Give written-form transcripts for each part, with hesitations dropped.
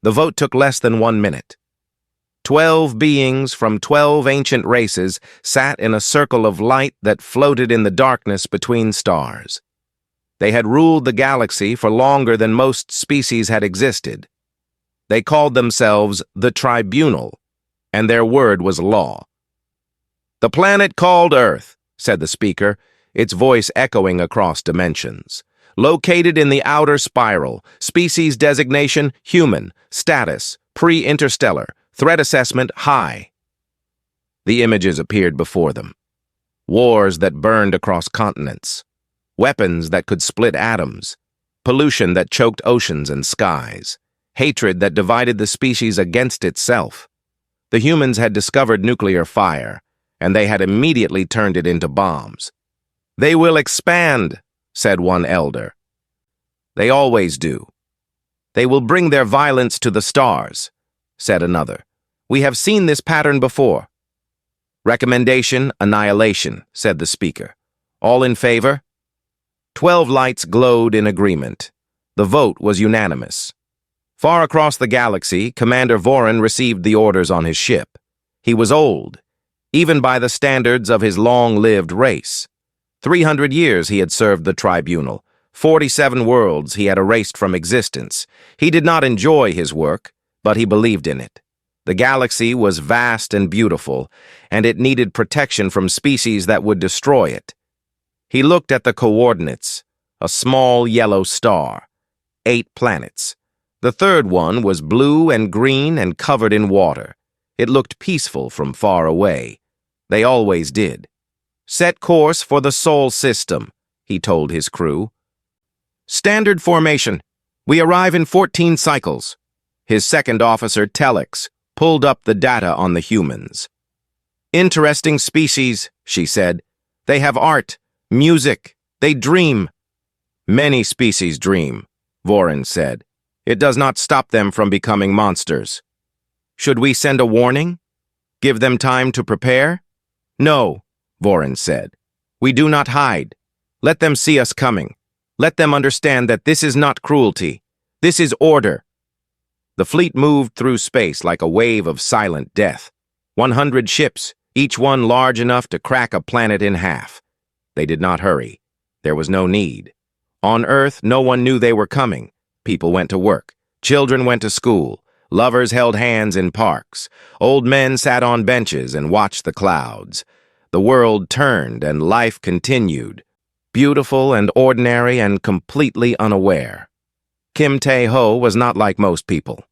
The vote took less than 1 minute. 12 beings from 12 ancient races sat in a circle of light that floated in the darkness between stars. They had ruled the galaxy for longer than most species had existed. They called themselves the Tribunal, and their word was law. "The planet called Earth," said the speaker, its voice echoing across dimensions. "Located in the outer spiral, species designation human, status pre-interstellar, threat assessment high." The images appeared before them. Wars that burned across continents, weapons that could split atoms, pollution that choked oceans and skies, hatred that divided the species against itself. The humans had discovered nuclear fire, and they had immediately turned it into bombs. "They will expand," said one elder. "They always do." "They will bring their violence to the stars," said another. "We have seen this pattern before." "Recommendation, annihilation," said the speaker. "All in favor?" 12 lights glowed in agreement. The vote was unanimous. Far across the galaxy, Commander Vorin received the orders on his ship. He was old, even by the standards of his long-lived race. 300 years he had served the Tribunal. 47 worlds he had erased from existence. He did not enjoy his work, but he believed in it. The galaxy was vast and beautiful, and it needed protection from species that would destroy it. He looked at the coordinates, a small yellow star, 8 planets. The third one was blue and green and covered in water. It looked peaceful from far away. They always did. "Set course for the Sol system," he told his crew. "Standard formation. We arrive in 14 cycles." His second officer, Telex, pulled up the data on the humans. "Interesting species," she said. "They have art, music, they dream." "Many species dream," Vorin said. "It does not stop them from becoming monsters." "Should we send a warning? Give them time to prepare?" "No," Vorin said. "We do not hide. Let them see us coming. Let them understand that this is not cruelty. This is order." The fleet moved through space like a wave of silent death. 100 ships, each one large enough to crack a planet in half. They did not hurry. There was no need. On Earth, no one knew they were coming. People went to work. Children went to school. Lovers held hands in parks. Old men sat on benches and watched the clouds. The world turned and life continued, beautiful and ordinary and completely unaware. Kim Tae-ho was not like most people.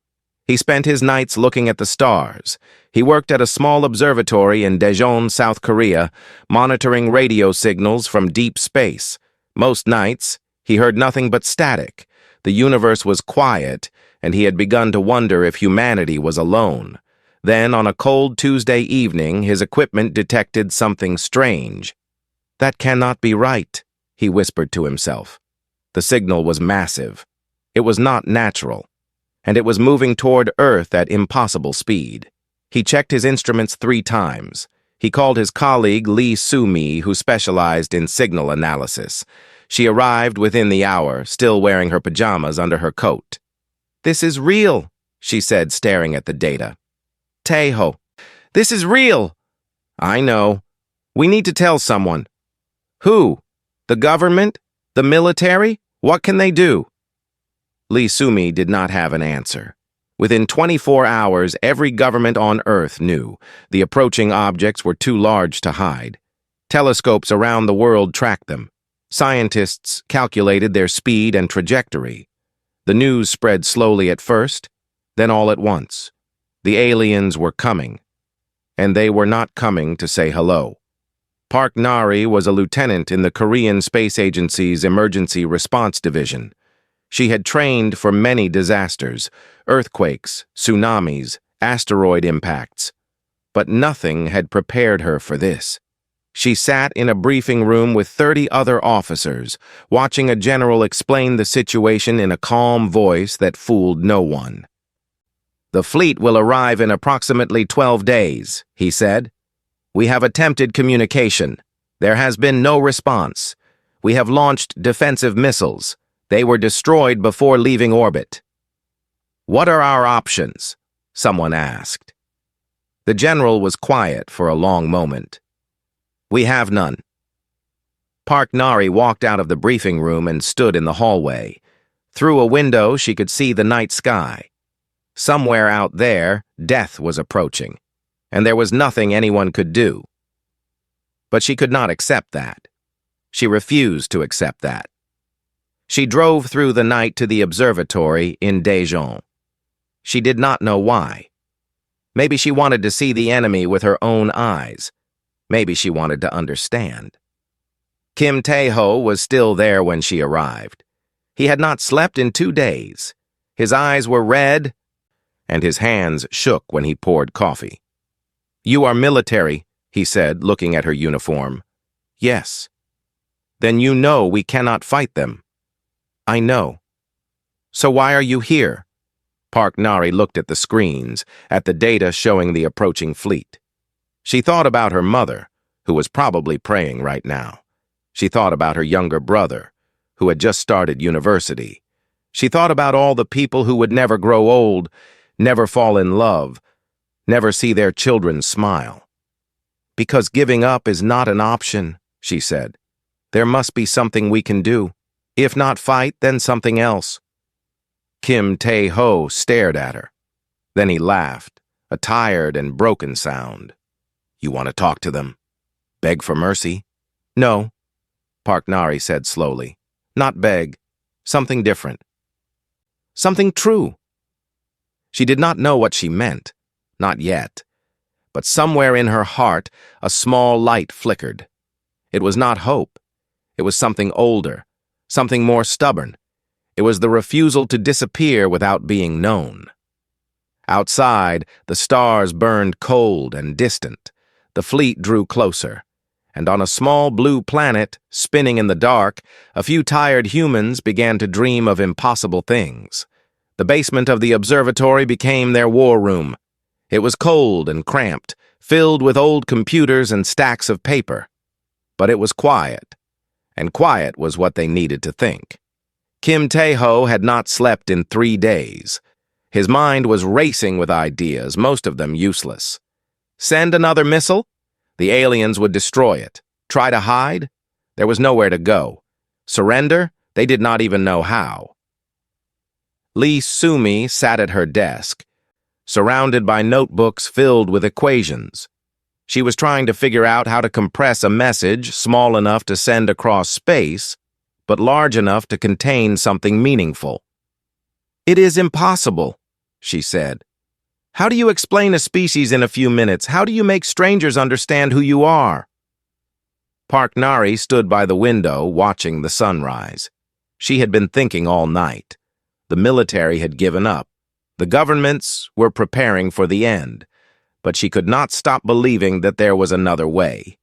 He spent his nights looking at the stars. He worked at a small observatory in Daejeon, South Korea, monitoring radio signals from deep space. Most nights, he heard nothing but static. The universe was quiet, and he had begun to wonder if humanity was alone. Then, on a cold Tuesday evening, his equipment detected something strange. "That cannot be right," he whispered to himself. The signal was massive. It was not natural, and it was moving toward Earth at impossible speed. He checked his instruments 3 times. He called his colleague Lee Soo-mi, who specialized in signal analysis. She arrived within the hour, still wearing her pajamas under her coat. "This is real," she said, staring at the data. "Tae-ho, this is real." "I know. We need to tell someone." "Who? The government? The military? What can they do?" Lee Soo-mi did not have an answer. Within 24 hours, every government on Earth knew. The approaching objects were too large to hide. Telescopes around the world tracked them. Scientists calculated their speed and trajectory. The news spread slowly at first, then all at once. The aliens were coming, and they were not coming to say hello. Park Nari was a lieutenant in the Korean Space Agency's Emergency Response Division. She had trained for many disasters, earthquakes, tsunamis, asteroid impacts. But nothing had prepared her for this. She sat in a briefing room with 30 other officers, watching a general explain the situation in a calm voice that fooled no one. "The fleet will arrive in approximately 12 days, he said. "We have attempted communication. There has been no response. We have launched defensive missiles. They were destroyed before leaving orbit." "What are our options?" someone asked. The general was quiet for a long moment. "We have none." Park Nari walked out of the briefing room and stood in the hallway. Through a window, she could see the night sky. Somewhere out there, death was approaching, and there was nothing anyone could do. But she could not accept that. She refused to accept that. She drove through the night to the observatory in Daejeon. She did not know why. Maybe she wanted to see the enemy with her own eyes. Maybe she wanted to understand. Kim Tae-ho was still there when she arrived. He had not slept in 2 days. His eyes were red, and his hands shook when he poured coffee. "You are military," he said, looking at her uniform. "Yes." "Then you know we cannot fight them." "I know." "So why are you here?" Park Nari looked at the screens, at the data showing the approaching fleet. She thought about her mother, who was probably praying right now. She thought about her younger brother, who had just started university. She thought about all the people who would never grow old, never fall in love, never see their children smile. "Because giving up is not an option," she said. "There must be something we can do. If not fight, then something else." Kim Tae-ho stared at her. Then he laughed, a tired and broken sound. "You want to talk to them? Beg for mercy?" "No," Park Nari said slowly. "Not beg. Something different. Something true." She did not know what she meant. Not yet. But somewhere in her heart, a small light flickered. It was not hope. It was something older, something more stubborn. It was the refusal to disappear without being known. Outside, the stars burned cold and distant. The fleet drew closer. And on a small blue planet, spinning in the dark, a few tired humans began to dream of impossible things. The basement of the observatory became their war room. It was cold and cramped, filled with old computers and stacks of paper. But it was quiet, and quiet was what they needed to think. Kim Tae-ho had not slept in 3 days. His mind was racing with ideas, most of them useless. Send another missile? The aliens would destroy it. Try to hide? There was nowhere to go. Surrender? They did not even know how. Lee Sumi sat at her desk, surrounded by notebooks filled with equations. She was trying to figure out how to compress a message small enough to send across space, but large enough to contain something meaningful. "It is impossible," she said. "How do you explain a species in a few minutes? How do you make strangers understand who you are?" Park Nari stood by the window, watching the sunrise. She had been thinking all night. The military had given up. The governments were preparing for the end. But she could not stop believing that there was another way.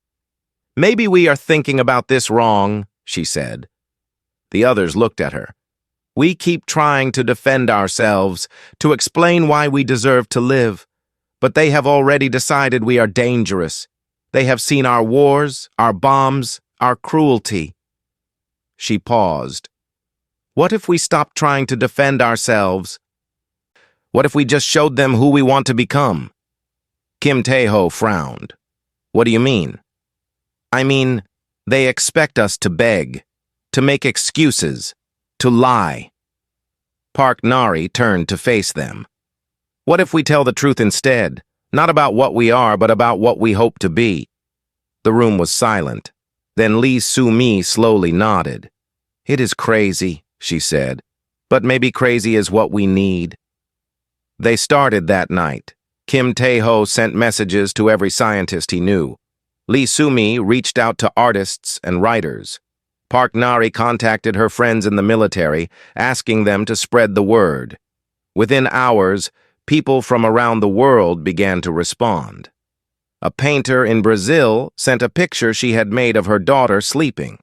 "Maybe we are thinking about this wrong," she said. The others looked at her. "We keep trying to defend ourselves, to explain why we deserve to live. But they have already decided we are dangerous. They have seen our wars, our bombs, our cruelty." She paused. "What if we stopped trying to defend ourselves? What if we just showed them who we want to become?" Kim Tae-ho frowned. "What do you mean?" "I mean, they expect us to beg, to make excuses, to lie." Park Nari turned to face them. "What if we tell the truth instead? Not about what we are, but about what we hope to be?" The room was silent. Then Lee Sumi slowly nodded. "It is crazy," she said, "but maybe crazy is what we need." They started that night. Kim Tae-ho sent messages to every scientist he knew. Lee Sumi reached out to artists and writers. Park Nari contacted her friends in the military, asking them to spread the word. Within hours, people from around the world began to respond. A painter in Brazil sent a picture she had made of her daughter sleeping.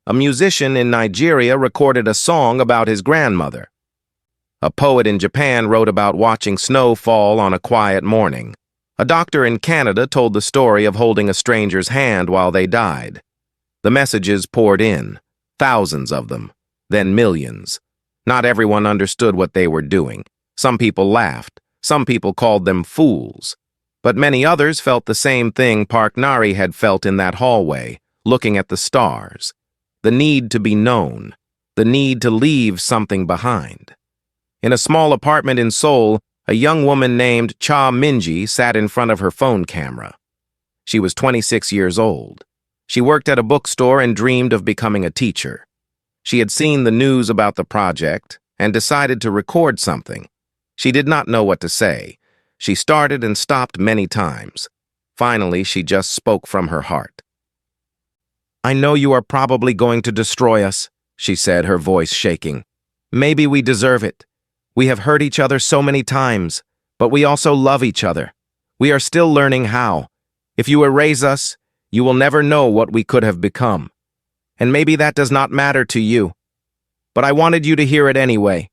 A musician in Nigeria recorded a song about his grandmother. A poet in Japan wrote about watching snow fall on a quiet morning. A doctor in Canada told the story of holding a stranger's hand while they died. The messages poured in, thousands of them, then millions. Not everyone understood what they were doing. Some people laughed. Some people called them fools. But many others felt the same thing Parknari had felt in that hallway, looking at the stars. The need to be known. The need to leave something behind. In a small apartment in Seoul, a young woman named Cha Minji sat in front of her phone camera. She was 26 years old. She worked at a bookstore and dreamed of becoming a teacher. She had seen the news about the project and decided to record something. She did not know what to say. She started and stopped many times. Finally, she just spoke from her heart. "I know you are probably going to destroy us," she said, her voice shaking. "Maybe we deserve it. We have hurt each other so many times, but we also love each other. We are still learning how. If you erase us, you will never know what we could have become. And maybe that does not matter to you. But I wanted you to hear it anyway.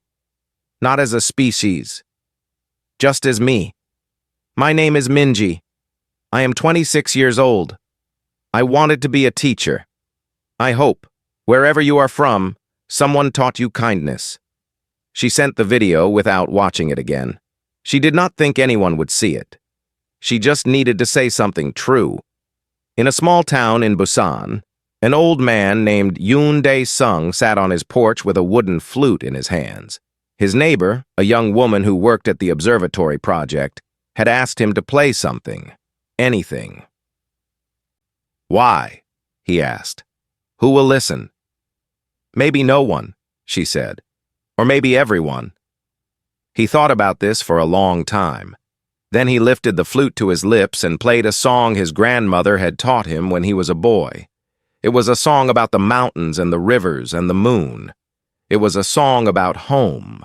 Not as a species. Just as me. My name is Minji. I am 26 years old. I wanted to be a teacher. I hope, wherever you are from, someone taught you kindness." She sent the video without watching it again. She did not think anyone would see it. She just needed to say something true. In a small town in Busan, an old man named Yoon Dae-sung sat on his porch with a wooden flute in his hands. His neighbor, a young woman who worked at the observatory project, had asked him to play something, anything. "Why?" he asked. "Who will listen?" "Maybe no one," she said. "Or maybe everyone." He thought about this for a long time. Then he lifted the flute to his lips and played a song his grandmother had taught him when he was a boy. It was a song about the mountains and the rivers and the moon. It was a song about home.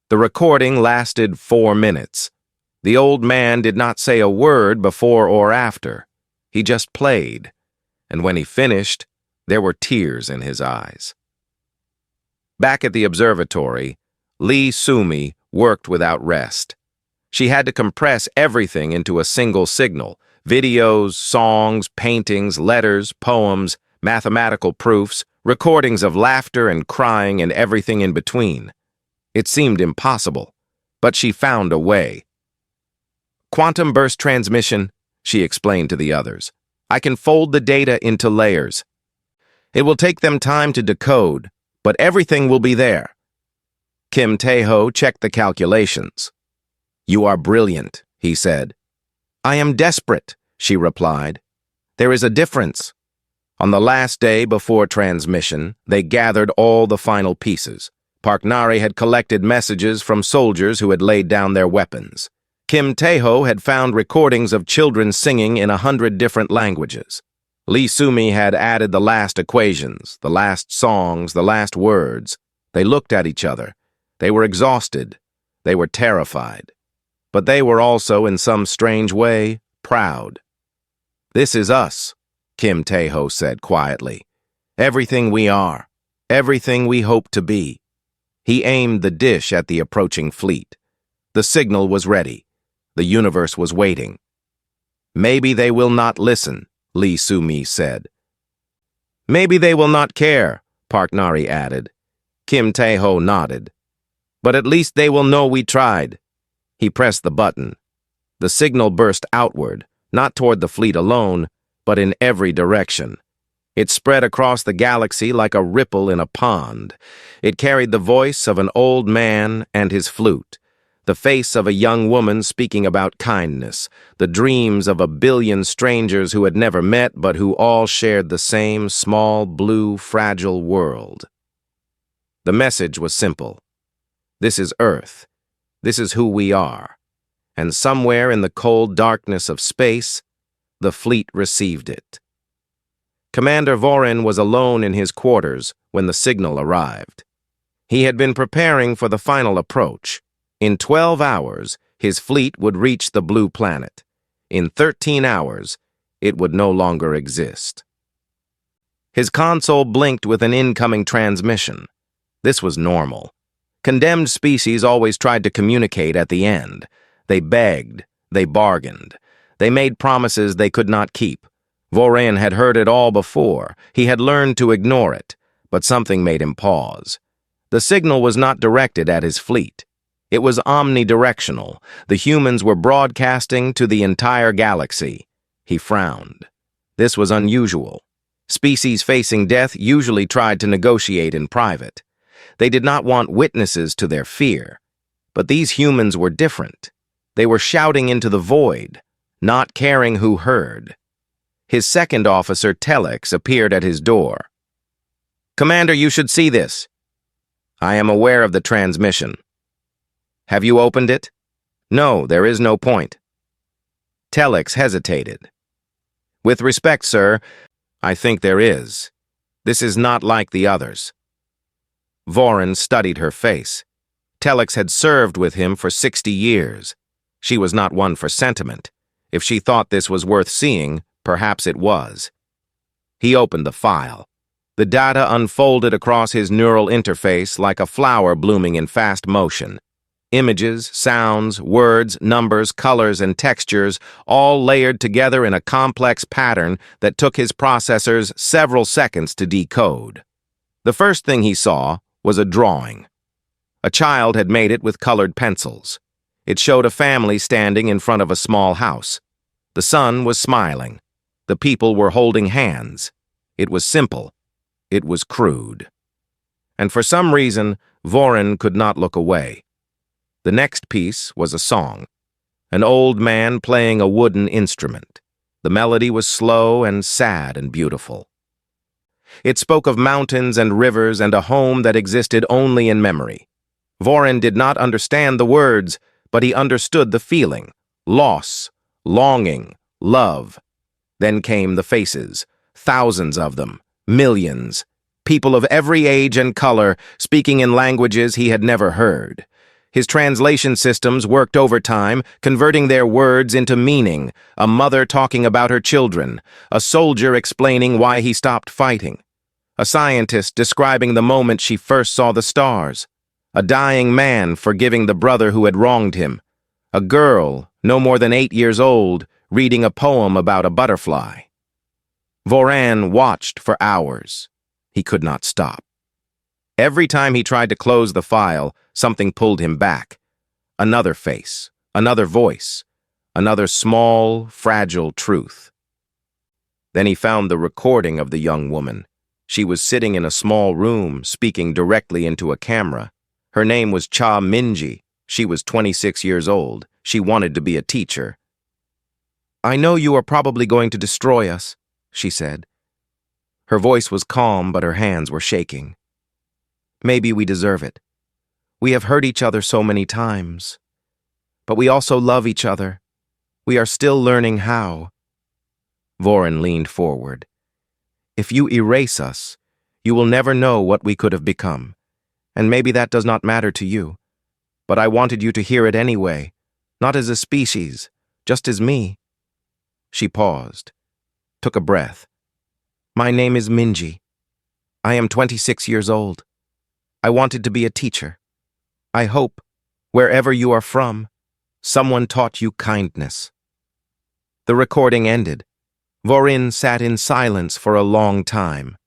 The recording lasted 4 minutes. The old man did not say a word before or after. He just played. And when he finished, there were tears in his eyes. Back at the observatory, Lee Sumi worked without rest. She had to compress everything into a single signal: videos, songs, paintings, letters, poems, mathematical proofs, recordings of laughter and crying and everything in between. It seemed impossible, but she found a way. "Quantum burst transmission," she explained to the others. "I can fold the data into layers. It will take them time to decode, but everything will be there." Kim Tae-ho checked the calculations. "You are brilliant," he said. "I am desperate," she replied. "There is a difference." On the last day before transmission, they gathered all the final pieces. Parknari had collected messages from soldiers who had laid down their weapons. Kim Tae-ho had found recordings of children singing in 100 different languages. Lee Sumi had added the last equations, the last songs, the last words. They looked at each other. They were exhausted. They were terrified. But they were also, in some strange way, proud. "This is us," Kim Tae-ho said quietly. "Everything we are. Everything we hope to be." He aimed the dish at the approaching fleet. The signal was ready. The universe was waiting. "Maybe they will not listen," Lee Sumi said. "Maybe they will not care," Parknari added. Kim Tae-ho nodded. "But at least they will know we tried." He pressed the button. The signal burst outward, not toward the fleet alone, but in every direction. It spread across the galaxy like a ripple in a pond. It carried the voice of an old man and his flute, the face of a young woman speaking about kindness, the dreams of a billion strangers who had never met but who all shared the same small, blue, fragile world. The message was simple. This is Earth. This is who we are. And somewhere in the cold darkness of space, the fleet received it. Commander Vorin was alone in his quarters when the signal arrived. He had been preparing for the final approach. In 12 hours, his fleet would reach the blue planet. In 13 hours, it would no longer exist. His console blinked with an incoming transmission. This was normal. Condemned species always tried to communicate at the end. They begged, they bargained. They made promises they could not keep. Vorin had heard it all before. He had learned to ignore it, but something made him pause. The signal was not directed at his fleet. It was omnidirectional. The humans were broadcasting to the entire galaxy. He frowned. This was unusual. Species facing death usually tried to negotiate in private. They did not want witnesses to their fear. But these humans were different. They were shouting into the void, not caring who heard. His second officer, Telex, appeared at his door. "Commander, you should see this." "I am aware of the transmission." "Have you opened it?" "No, there is no point." Telex hesitated. "With respect, sir, I think there is. This is not like the others." Vorin studied her face. Telex had served with him for 60 years. She was not one for sentiment. If she thought this was worth seeing, perhaps it was. He opened the file. The data unfolded across his neural interface like a flower blooming in fast motion. Images, sounds, words, numbers, colors, and textures all layered together in a complex pattern that took his processors several seconds to decode. The first thing he saw was a drawing. A child had made it with colored pencils. It showed a family standing in front of a small house. The sun was smiling. The people were holding hands. It was simple. It was crude. And for some reason, Vorin could not look away. The next piece was a song. An old man playing a wooden instrument. The melody was slow and sad and beautiful. It spoke of mountains and rivers and a home that existed only in memory. Vorin did not understand the words, but he understood the feeling. Loss, longing, love. Then came the faces, thousands of them, millions. People of every age and color, speaking in languages he had never heard. His translation systems worked overtime, converting their words into meaning. A mother talking about her children, a soldier explaining why he stopped fighting, a scientist describing the moment she first saw the stars, a dying man forgiving the brother who had wronged him, a girl, no more than 8 years old, reading a poem about a butterfly. Vorin watched for hours. He could not stop. Every time he tried to close the file, something pulled him back. Another face, another voice, another small, fragile truth. Then he found the recording of the young woman. She was sitting in a small room, speaking directly into a camera. Her name was Cha Minji. She was 26 years old. She wanted to be a teacher. "I know you are probably going to destroy us," she said. Her voice was calm, but her hands were shaking. "Maybe we deserve it. We have hurt each other so many times. But we also love each other. We are still learning how." Vorin leaned forward. "If you erase us, you will never know what we could have become. And maybe that does not matter to you. But I wanted you to hear it anyway, not as a species, just as me." She paused, took a breath. "My name is Minji. I am 26 years old. I wanted to be a teacher. I hope, wherever you are from, someone taught you kindness." The recording ended. Vorin sat in silence for a long time.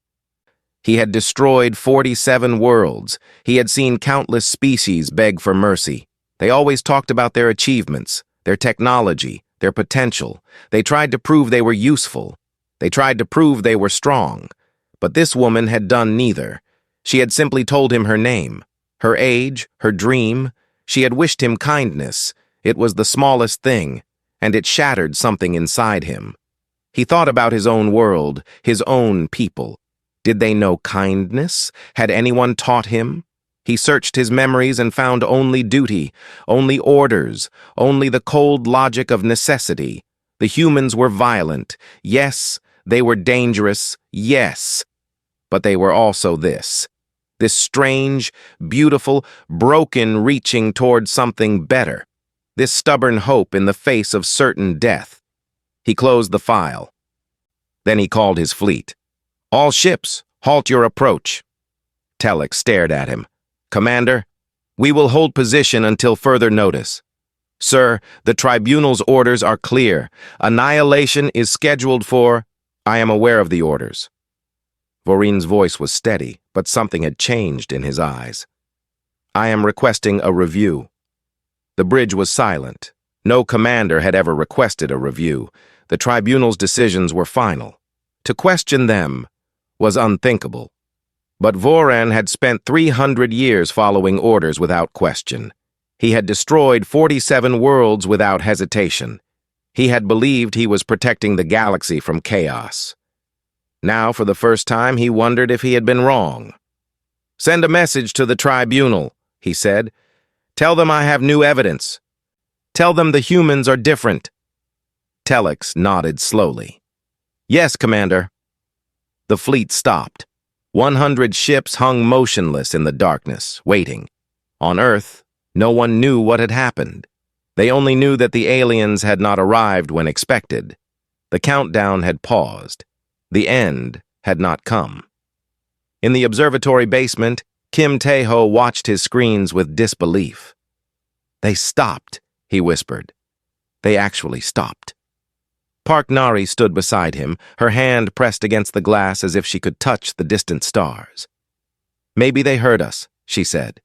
He had destroyed 47 worlds. He had seen countless species beg for mercy. They always talked about their achievements, their technology, their potential. They tried to prove they were useful. They tried to prove they were strong. But this woman had done neither. She had simply told him her name, her age, her dream. She had wished him kindness. It was the smallest thing, and it shattered something inside him. He thought about his own world, his own people. Did they know kindness? Had anyone taught him? He searched his memories and found only duty, only orders, only the cold logic of necessity. The humans were violent. Yes, they were dangerous. Yes. But they were also this strange, beautiful, broken reaching toward something better. This stubborn hope in the face of certain death. He closed the file. Then he called his fleet. "All ships, halt your approach." Telex stared at him. "Commander, we will hold position until further notice." "Sir, the tribunal's orders are clear. Annihilation is scheduled for—" "I am aware of the orders." Vorin's voice was steady, but something had changed in his eyes. "I am requesting a review." The bridge was silent. No commander had ever requested a review. The tribunal's decisions were final. To question them was unthinkable. But Voran had spent 300 years following orders without question. He had destroyed 47 worlds without hesitation. He had believed he was protecting the galaxy from chaos. Now, for the first time, he wondered if he had been wrong. "Send a message to the tribunal," he said. "Tell them I have new evidence. Tell them the humans are different." Telex nodded slowly. "Yes, Commander." The fleet stopped. 100 ships hung motionless in the darkness, waiting. On Earth, no one knew what had happened. They only knew that the aliens had not arrived when expected. The countdown had paused. The end had not come. In the observatory basement, Kim Tae-ho watched his screens with disbelief. "They stopped," he whispered. "They actually stopped." Park Nari stood beside him, her hand pressed against the glass as if she could touch the distant stars. "Maybe they heard us," she said.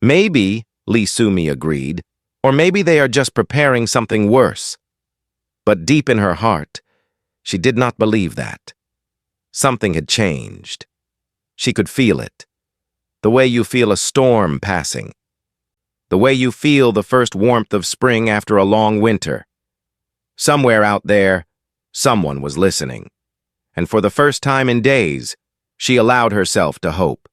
"Maybe," Lee Sumi agreed, "or maybe they are just preparing something worse." But deep in her heart, she did not believe that. Something had changed. She could feel it. The way you feel a storm passing. The way you feel the first warmth of spring after a long winter. Somewhere out there, someone was listening. And for the first time in days, she allowed herself to hope.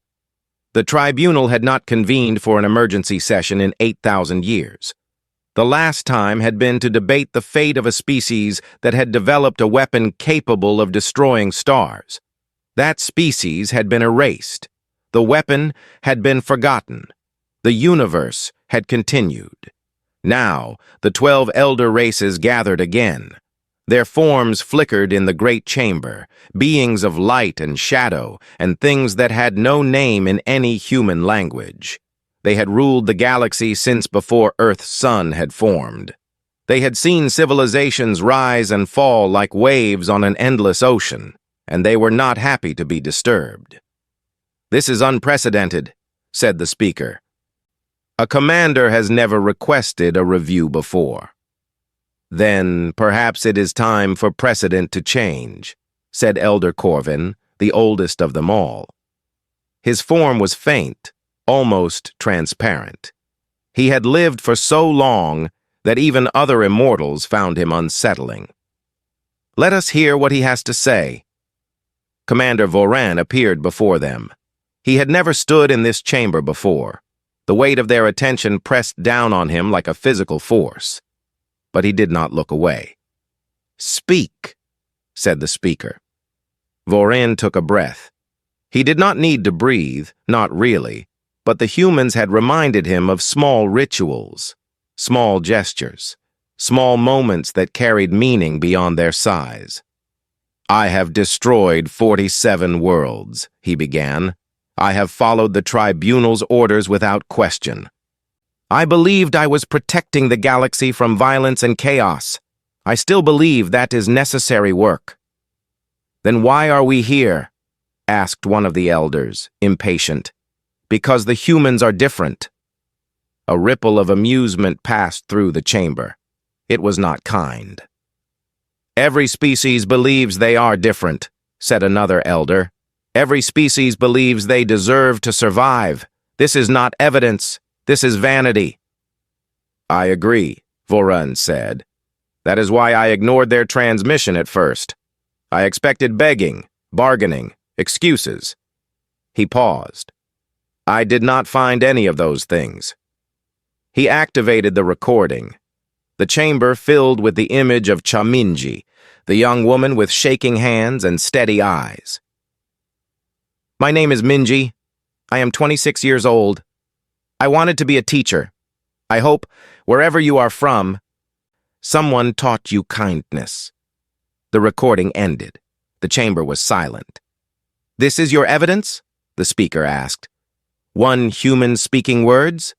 The tribunal had not convened for an emergency session in 8,000 years. The last time had been to debate the fate of a species that had developed a weapon capable of destroying stars. That species had been erased. The weapon had been forgotten. The universe had continued. Now, the 12 elder races gathered again. Their forms flickered in the great chamber, beings of light and shadow, and things that had no name in any human language. They had ruled the galaxy since before Earth's sun had formed. They had seen civilizations rise and fall like waves on an endless ocean, and they were not happy to be disturbed. "This is unprecedented," said the speaker. "A commander has never requested a review before." "Then perhaps it is time for precedent to change," said Elder Corvin, the oldest of them all. His form was faint, almost transparent. He had lived for so long that even other immortals found him unsettling. "Let us hear what he has to say." Commander Voran appeared before them. He had never stood in this chamber before. The weight of their attention pressed down on him like a physical force. But he did not look away. "Speak," said the speaker. Voran took a breath. He did not need to breathe, not really, but the humans had reminded him of small rituals, small gestures, small moments that carried meaning beyond their size. "I have destroyed 47 worlds," he began. "I have followed the tribunal's orders without question. I believed I was protecting the galaxy from violence and chaos. I still believe that is necessary work." "Then why are we here?" asked one of the elders, impatient. "Because the humans are different." A ripple of amusement passed through the chamber. It was not kind. "Every species believes they are different," said another elder. "Every species believes they deserve to survive. This is not evidence. This is vanity." "I agree," Voran said. "That is why I ignored their transmission at first. I expected begging, bargaining, excuses." He paused. "I did not find any of those things." He activated the recording. The chamber filled with the image of Chaminji, the young woman with shaking hands and steady eyes. "My name is Minji. I am 26 years old. I wanted to be a teacher. I hope, wherever you are from, someone taught you kindness." The recording ended. The chamber was silent. "This is your evidence?" the speaker asked. "One human speaking words?"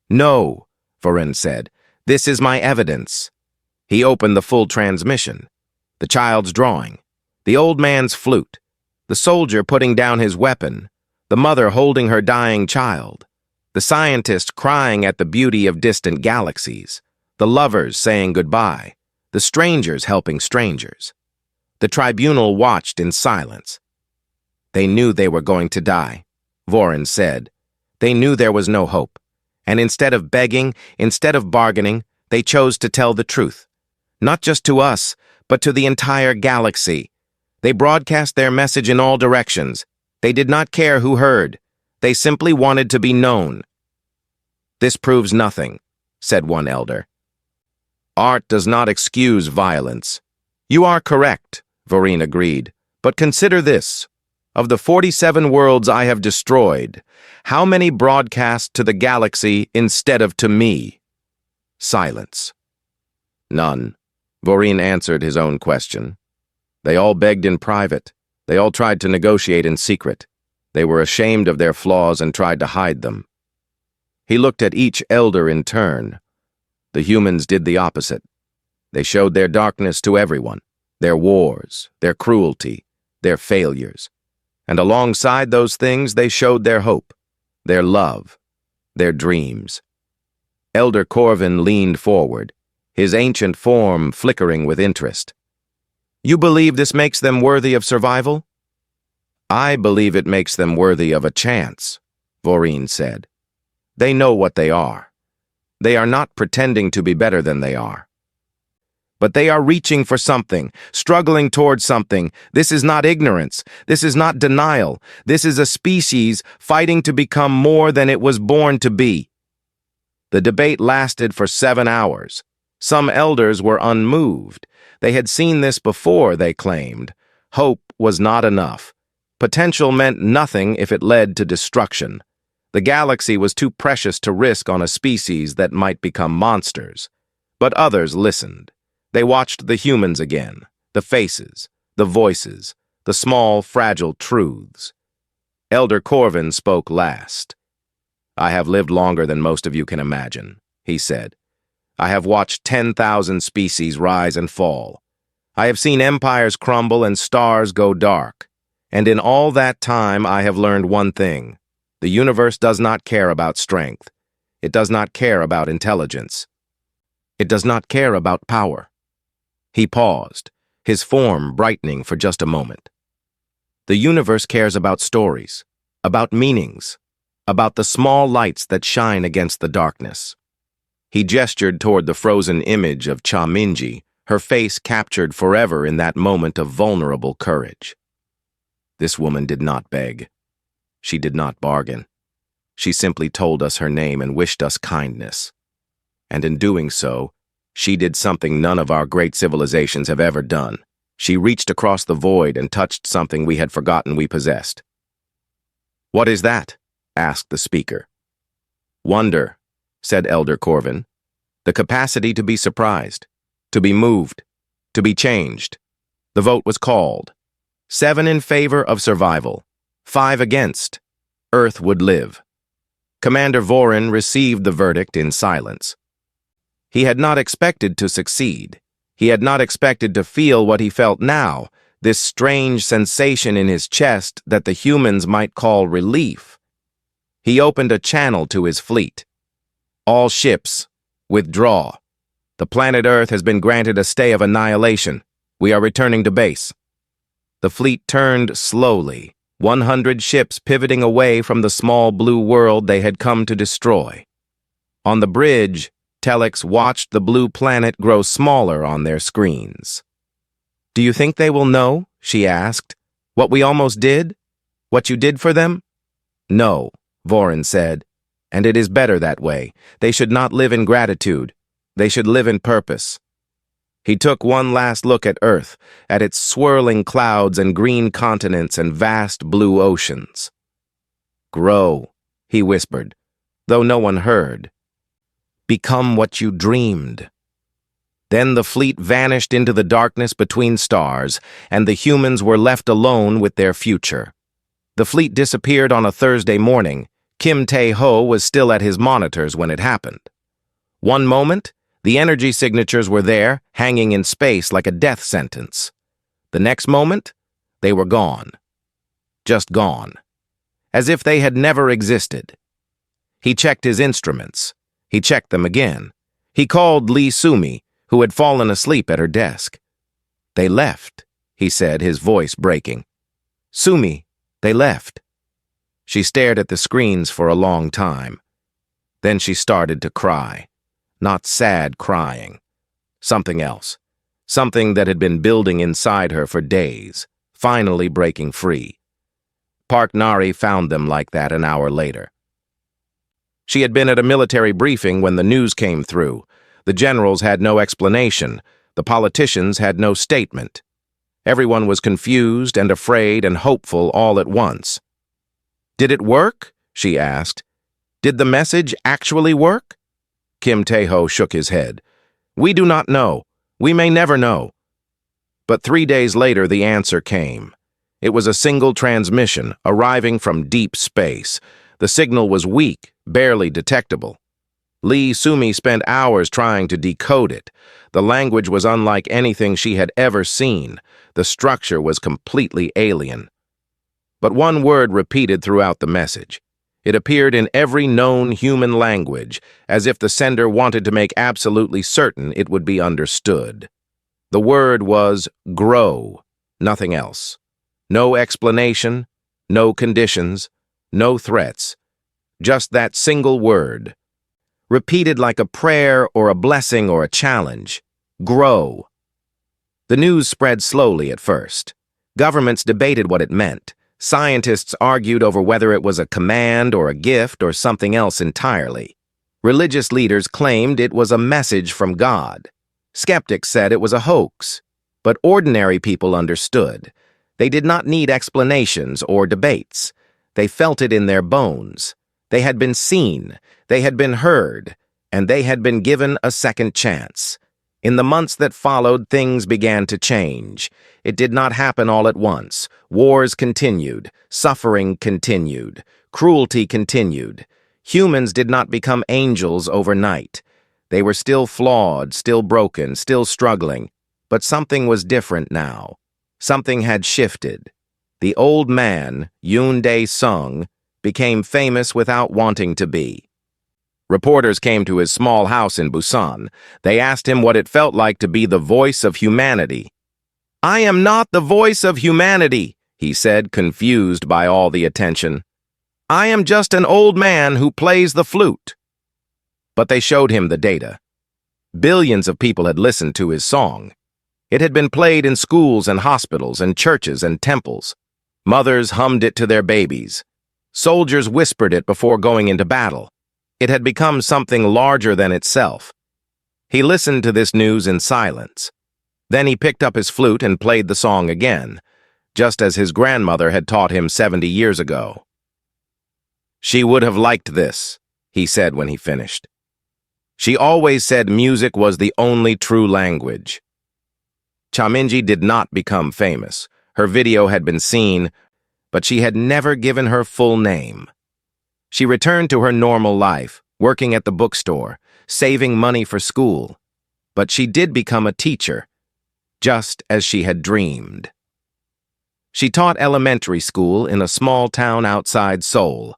"No," Voran said. "This is my evidence." He opened the full transmission. The child's drawing, the old man's flute, the soldier putting down his weapon, the mother holding her dying child. The scientists crying at the beauty of distant galaxies, the lovers saying goodbye, the strangers helping strangers. The tribunal watched in silence. They knew they were going to die, Vorin said. They knew there was no hope. And instead of begging, instead of bargaining, they chose to tell the truth. Not just to us, but to the entire galaxy. They broadcast their message in all directions. They did not care who heard. They simply wanted to be known. This proves nothing, said one elder. Art does not excuse violence. You are correct, Vorin agreed. But consider this. Of the 47 worlds I have destroyed, how many broadcast to the galaxy instead of to me? Silence. None. Vorin answered his own question. They all begged in private. They all tried to negotiate in secret. They were ashamed of their flaws and tried to hide them. He looked at each elder in turn. The humans did the opposite. They showed their darkness to everyone, their wars, their cruelty, their failures. And alongside those things, they showed their hope, their love, their dreams. Elder Corvin leaned forward, his ancient form flickering with interest. You believe this makes them worthy of survival? I believe it makes them worthy of a chance, Vorin said. They know what they are. They are not pretending to be better than they are. But they are reaching for something, struggling towards something. This is not ignorance. This is not denial. This is a species fighting to become more than it was born to be. The debate lasted for 7 hours. Some elders were unmoved. They had seen this before, they claimed. Hope was not enough. Potential meant nothing if it led to destruction. The galaxy was too precious to risk on a species that might become monsters. But others listened. They watched the humans again, the faces, the voices, the small, fragile truths. Elder Corvin spoke last. I have lived longer than most of you can imagine, he said. I have watched 10,000 species rise and fall. I have seen empires crumble and stars go dark. And in all that time, I have learned one thing. The universe does not care about strength. It does not care about intelligence. It does not care about power. He paused, his form brightening for just a moment. The universe cares about stories, about meanings, about the small lights that shine against the darkness. He gestured toward the frozen image of Cha-Minji, her face captured forever in that moment of vulnerable courage. This woman did not beg. She did not bargain. She simply told us her name and wished us kindness. And in doing so, she did something none of our great civilizations have ever done. She reached across the void and touched something we had forgotten we possessed. What is that? Asked the speaker. Wonder, said Elder Corvin. The capacity to be surprised, to be moved, to be changed. The vote was called. 7 in favor of survival, 5 against. Earth would live. Commander Vorin received the verdict in silence. He had not expected to succeed. He had not expected to feel what he felt now, this strange sensation in his chest that the humans might call relief. He opened a channel to his fleet. All ships, withdraw. The planet Earth has been granted a stay of annihilation. We are returning to base. The fleet turned slowly, 100 ships pivoting away from the small blue world they had come to destroy. On the bridge, Telex watched the blue planet grow smaller on their screens. Do you think they will know, she asked, what we almost did? What you did for them? No, Vorin said, and it is better that way. They should not live in gratitude. They should live in purpose. He took one last look at Earth, at its swirling clouds and green continents and vast blue oceans. Grow, he whispered, though no one heard. Become what you dreamed. Then the fleet vanished into the darkness between stars, and the humans were left alone with their future. The fleet disappeared on a Thursday morning. Kim Tae-ho was still at his monitors when it happened. One moment, the energy signatures were there, hanging in space like a death sentence. The next moment, they were gone. Just gone. As if they had never existed. He checked his instruments. He checked them again. He called Lee Sumi, who had fallen asleep at her desk. "They left," he said, his voice breaking. "Sumi, they left." She stared at the screens for a long time. Then she started to cry. Not sad crying. Something else. Something that had been building inside her for days, finally breaking free. Park Nari found them like that an hour later. She had been at a military briefing when the news came through. The generals had no explanation. The politicians had no statement. Everyone was confused and afraid and hopeful all at once. "Did it work?" she asked. "Did the message actually work?" Kim Tae-ho shook his head. "We do not know. We may never know." But 3 days later, the answer came. It was a single transmission arriving from deep space. The signal was weak, barely detectable. Lee Sumi spent hours trying to decode it. The language was unlike anything she had ever seen. The structure was completely alien. But one word repeated throughout the message. It appeared in every known human language, as if the sender wanted to make absolutely certain it would be understood. The word was grow, nothing else. No explanation, no conditions, no threats. Just that single word. Repeated like a prayer or a blessing or a challenge. Grow. The news spread slowly at first. Governments debated what it meant. Scientists argued over whether it was a command or a gift or something else entirely. Religious leaders claimed it was a message from God. Skeptics said it was a hoax. But ordinary people understood. They did not need explanations or debates. They felt it in their bones. They had been seen, they had been heard, and they had been given a second chance. In the months that followed, things began to change. It did not happen all at once. Wars continued, suffering continued, cruelty continued. Humans did not become angels overnight. They were still flawed, still broken, still struggling. But something was different now. Something had shifted. The old man, Yoon Dae-sung, became famous without wanting to be. Reporters came to his small house in Busan. They asked him what it felt like to be the voice of humanity. "I am not the voice of humanity," he said, confused by all the attention. "I am just an old man who plays the flute." But they showed him the data. Billions of people had listened to his song. It had been played in schools and hospitals and churches and temples. Mothers hummed it to their babies. Soldiers whispered it before going into battle. It had become something larger than itself. He listened to this news in silence. Then he picked up his flute and played the song again, just as his grandmother had taught him 70 years ago. "She would have liked this," he said when he finished. "She always said music was the only true language." Chaminji did not become famous. Her video had been seen, but she had never given her full name. She returned to her normal life, working at the bookstore, saving money for school. But she did become a teacher, just as she had dreamed. She taught elementary school in a small town outside Seoul.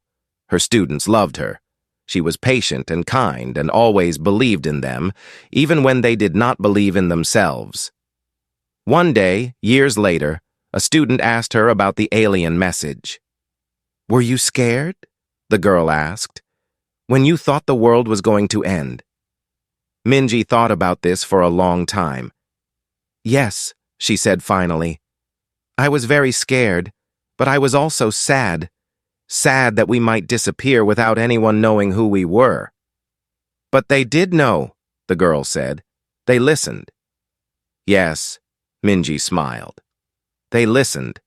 Her students loved her. She was patient and kind and always believed in them, even when they did not believe in themselves. One day, years later, a student asked her about the alien message. "Were you scared?" the girl asked, "when you thought the world was going to end?" Minji thought about this for a long time. "Yes," she said finally. "I was very scared, but I was also sad. Sad that we might disappear without anyone knowing who we were." "But they did know," the girl said. "They listened." "Yes," Minji smiled. They listened.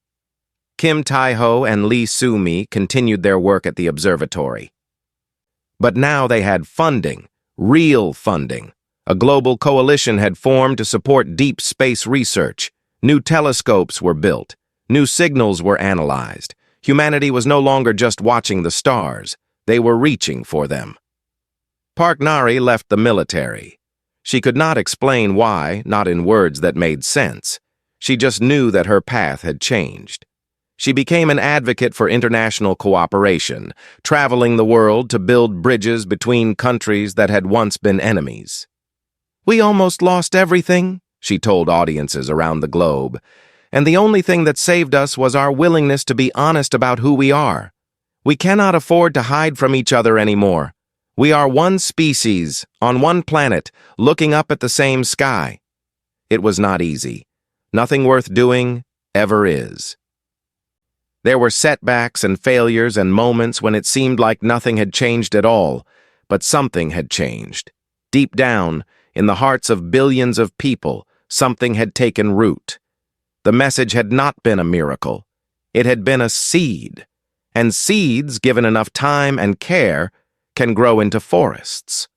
Kim Tae-ho and Lee Soo-mi continued their work at the observatory. But now they had funding, real funding. A global coalition had formed to support deep space research. New telescopes were built. New signals were analyzed. Humanity was no longer just watching the stars. They were reaching for them. Park Nari left the military. She could not explain why, not in words that made sense. She just knew that her path had changed. She became an advocate for international cooperation, traveling the world to build bridges between countries that had once been enemies. "We almost lost everything," she told audiences around the globe, "and the only thing that saved us was our willingness to be honest about who we are. We cannot afford to hide from each other anymore. We are one species, on one planet, looking up at the same sky." It was not easy. Nothing worth doing ever is. There were setbacks and failures and moments when it seemed like nothing had changed at all, but something had changed. Deep down, in the hearts of billions of people, something had taken root. The message had not been a miracle. It had been a seed. And seeds, given enough time and care, can grow into forests.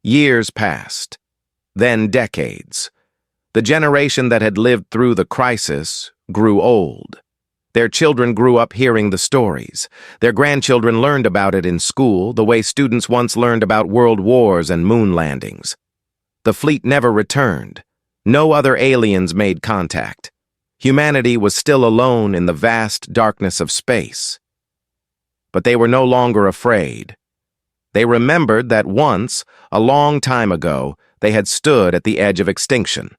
Years passed, then decades. The generation that had lived through the crisis grew old. Their children grew up hearing the stories. Their grandchildren learned about it in school, the way students once learned about world wars and moon landings. The fleet never returned. No other aliens made contact. Humanity was still alone in the vast darkness of space. But they were no longer afraid. They remembered that once, a long time ago, they had stood at the edge of extinction.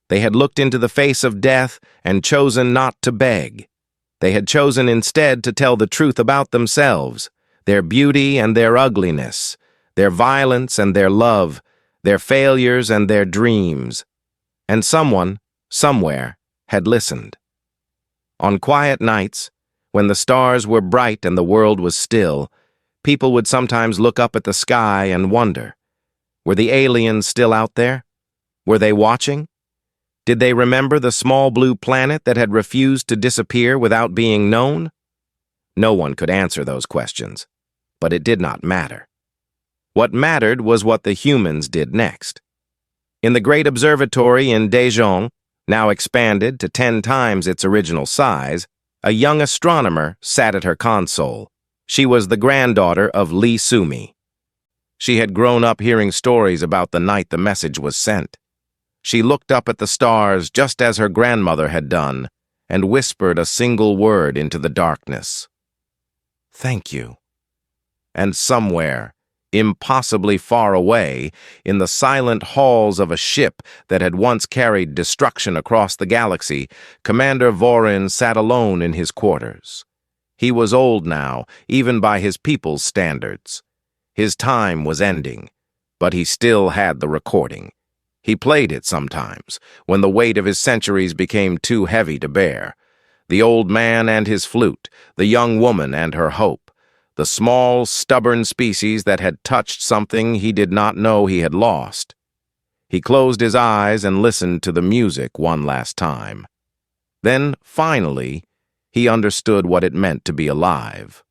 They had looked into the face of death and chosen not to beg. They had chosen instead to tell the truth about themselves, their beauty and their ugliness, their violence and their love, their failures and their dreams. And someone, somewhere, had listened. On quiet nights, when the stars were bright and the world was still, people would sometimes look up at the sky and wonder, were the aliens still out there? Were they watching? Did they remember the small blue planet that had refused to disappear without being known? No one could answer those questions, but it did not matter. What mattered was what the humans did next. In the great observatory in Daejeon, now expanded to 10 times its original size, a young astronomer sat at her console. She was the granddaughter of Lee Sumi. She had grown up hearing stories about the night the message was sent. She looked up at the stars just as her grandmother had done and whispered a single word into the darkness. "Thank you." And somewhere, impossibly far away, in the silent halls of a ship that had once carried destruction across the galaxy, Commander Vorin sat alone in his quarters. He was old now, even by his people's standards. His time was ending, but he still had the recording. He played it sometimes, when the weight of his centuries became too heavy to bear. The old man and his flute, the young woman and her hope, the small, stubborn species that had touched something he did not know he had lost. He closed his eyes and listened to the music one last time. Then, finally, he understood what it meant to be alive.